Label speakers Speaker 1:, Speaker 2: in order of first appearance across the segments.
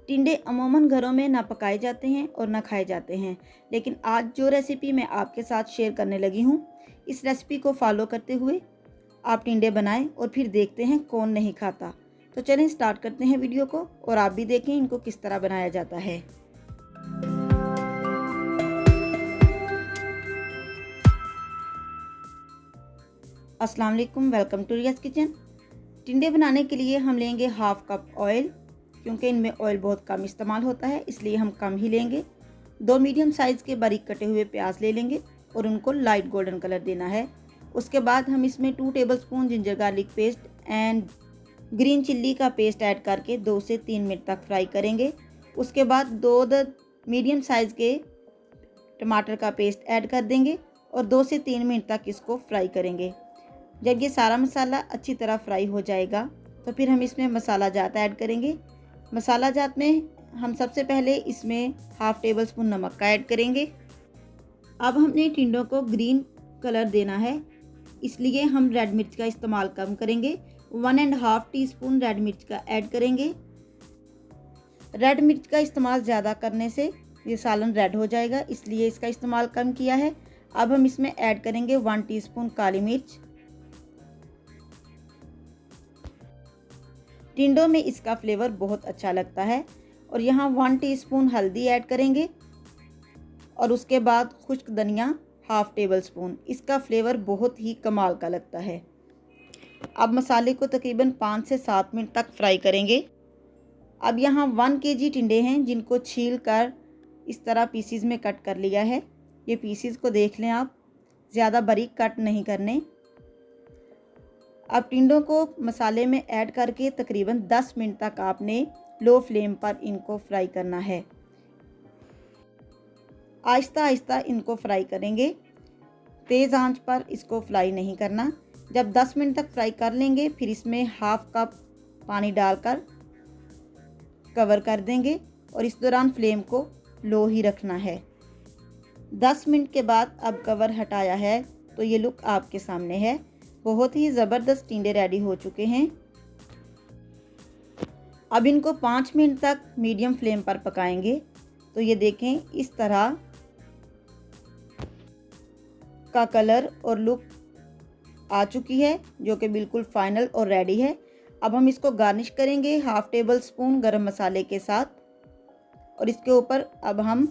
Speaker 1: टिंडे अमूमन घरों में ना पकाए जाते हैं और ना खाए जाते हैं, लेकिन आज जो रेसिपी मैं आपके साथ शेयर करने लगी हूँ, इस रेसिपी को फॉलो करते हुए आप टिंडे बनाएं और फिर देखते हैं कौन नहीं खाता। तो चलें स्टार्ट करते हैं वीडियो को और आप भी देखें इनको किस तरह बनाया जाता है। अस्सलाम वालेकुम, वेलकम टू रियाज़ किचन। टिंडे बनाने के लिए हम लेंगे हाफ कप ऑयल, क्योंकि इनमें ऑयल बहुत कम इस्तेमाल होता है इसलिए हम कम ही लेंगे। 2 मीडियम साइज़ के बारीक कटे हुए प्याज ले लेंगे और उनको लाइट गोल्डन कलर देना है। उसके बाद हम इसमें 2 tablespoon ginger garlic paste and green chilli का पेस्ट ऐड करके 2 से 3 मिनट तक फ्राई करेंगे। उसके बाद 2 मीडियम साइज़ के टमाटर का पेस्ट ऐड कर देंगे और 2 से 3 मिनट तक इसको फ्राई करेंगे। जब ये सारा मसाला अच्छी तरह फ्राई हो जाएगा तो फिर हम इसमें मसाला जात ऐड करेंगे। मसाला जात में हम सबसे पहले इसमें हाफ़ टेबल स्पून नमक का ऐड करेंगे। अब हमने टिंडों को ग्रीन कलर देना है, इसलिए हम रेड मिर्च का इस्तेमाल कम करेंगे। 1.5 टीस्पून रेड मिर्च का ऐड करेंगे। रेड मिर्च का इस्तेमाल ज़्यादा करने से ये सालन रेड हो जाएगा, इसलिए इसका इस्तेमाल कम किया है। अब हम इसमें ऐड करेंगे 1 टीस्पून काली मिर्च। टिंडों में इसका फ्लेवर बहुत अच्छा लगता है। और यहाँ 1 टीस्पून हल्दी ऐड करेंगे और उसके बाद खुश्क धनिया हाफ़ टेबल स्पून। इसका फ्लेवर बहुत ही कमाल का लगता है। अब मसाले को तकरीबन 5 से 7 मिनट तक फ्राई करेंगे। अब यहाँ 1 केजी टिंडे हैं जिनको छील कर इस तरह पीसीज में कट कर लिया है। ये पीसीज को देख लें आप, ज़्यादा बारीक कट नहीं करने। अब टिंडों को मसाले में ऐड करके तकरीबन 10 मिनट तक आपने लो फ्लेम पर इनको फ्राई करना है। आहिस्ता आहिस्ता इनको फ्राई करेंगे, तेज़ आंच पर इसको फ्राई नहीं करना। जब 10 मिनट तक फ्राई कर लेंगे फिर इसमें हाफ़ कप पानी डालकर कवर कर देंगे और इस दौरान फ्लेम को लो ही रखना है। 10 मिनट के बाद अब कवर हटाया है तो ये लुक आपके सामने है। बहुत ही ज़बरदस्त टिंडे रेडी हो चुके हैं। अब इनको 5 मिनट तक मीडियम फ्लेम पर पकाएंगे। तो ये देखें इस तरह का कलर और लुक आ चुकी है, जो कि बिल्कुल फाइनल और रेडी है। अब हम इसको गार्निश करेंगे हाफ़ टेबल स्पून गरम मसाले के साथ और इसके ऊपर अब हम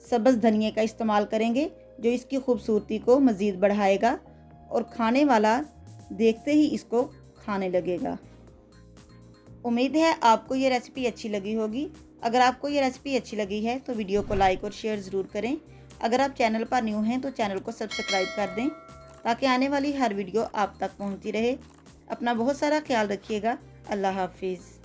Speaker 1: सब्ज़ धनिया का इस्तेमाल करेंगे, जो इसकी खूबसूरती को मज़ीद बढ़ाएगा और खाने वाला देखते ही इसको खाने लगेगा। उम्मीद है आपको ये रेसिपी अच्छी लगी होगी। अगर आपको ये रेसिपी अच्छी लगी है तो वीडियो को लाइक और शेयर ज़रूर करें। अगर आप चैनल पर न्यू हैं तो चैनल को सब्सक्राइब कर दें ताकि आने वाली हर वीडियो आप तक पहुंचती रहे। अपना बहुत सारा ख्याल रखिएगा। अल्लाह हाफिज़।